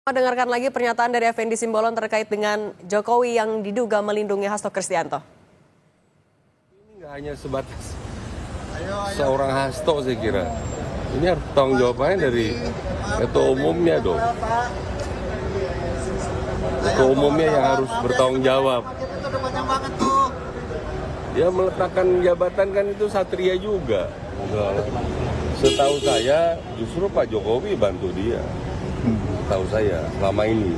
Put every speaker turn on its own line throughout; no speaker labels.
Dengarkan lagi pernyataan dari Effendi Simbolon terkait dengan Jokowi yang diduga melindungi Hasto Kristianto.
Ini nggak hanya sebatas seorang Hasto, saya kira. Ini harus tanggung jawabannya dari ketua umumnya dong. Ketua umumnya yang harus bertanggung jawab. Dia meletakkan jabatan kan itu satria juga. Setahu saya justru Pak Jokowi bantu dia. Tahu saya selama ini.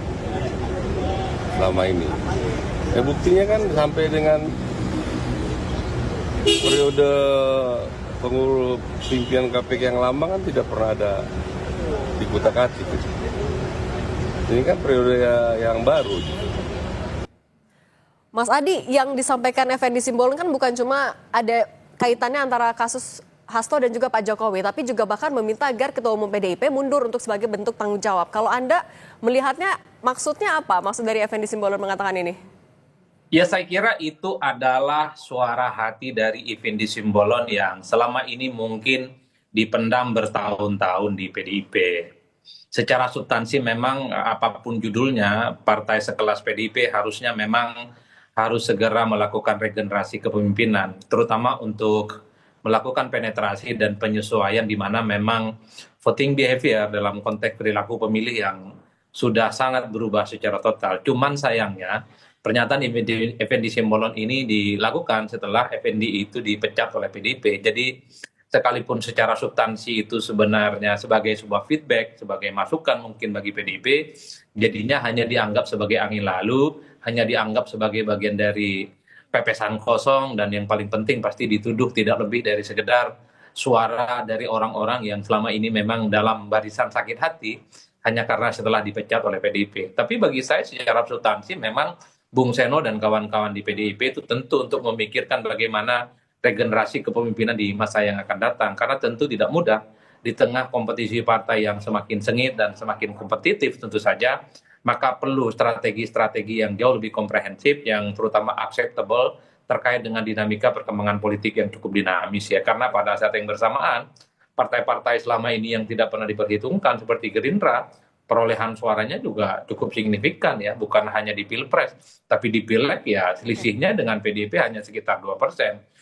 Buktinya kan sampai dengan periode pengurus pimpinan KPK yang lama kan tidak pernah ada dikutak-atik. Ini kan periode yang baru.
Mas Adi, yang disampaikan Effendi Simbolon kan bukan cuma ada kaitannya antara kasus Hasto dan juga Pak Jokowi, tapi juga bahkan meminta agar Ketua Umum PDIP mundur untuk sebagai bentuk tanggung jawab. Kalau Anda melihatnya maksudnya apa? Maksud dari Effendi Simbolon mengatakan ini?
Ya, saya kira itu adalah suara hati dari Effendi Simbolon yang selama ini mungkin dipendam bertahun-tahun di PDIP. Secara substansi memang apapun judulnya, partai sekelas PDIP harusnya memang harus segera melakukan regenerasi kepemimpinan, terutama untuk melakukan penetrasi dan penyesuaian di mana memang voting behavior dalam konteks perilaku pemilih yang sudah sangat berubah secara total. Cuman sayangnya pernyataan Effendi Simbolon ini dilakukan setelah Effendi itu dipecat oleh PDIP. Jadi sekalipun secara substansi itu sebenarnya sebagai sebuah feedback, sebagai masukan mungkin bagi PDIP, jadinya hanya dianggap sebagai angin lalu, hanya dianggap sebagai bagian dari pepesan kosong, dan yang paling penting pasti dituduh tidak lebih dari sekedar suara dari orang-orang yang selama ini memang dalam barisan sakit hati hanya karena setelah dipecat oleh PDIP. Tapi bagi saya secara substansi memang Bung Seno dan kawan-kawan di PDIP itu tentu untuk memikirkan bagaimana regenerasi kepemimpinan di masa yang akan datang, karena tentu tidak mudah di tengah kompetisi partai yang semakin sengit dan semakin kompetitif tentu saja, maka perlu strategi-strategi yang jauh lebih komprehensif, yang terutama acceptable terkait dengan dinamika perkembangan politik yang cukup dinamis ya. Karena pada saat yang bersamaan, partai-partai selama ini yang tidak pernah diperhitungkan seperti Gerindra, perolehan suaranya juga cukup signifikan ya, bukan hanya di Pilpres, tapi di Pileg ya selisihnya dengan PDIP hanya sekitar 2%.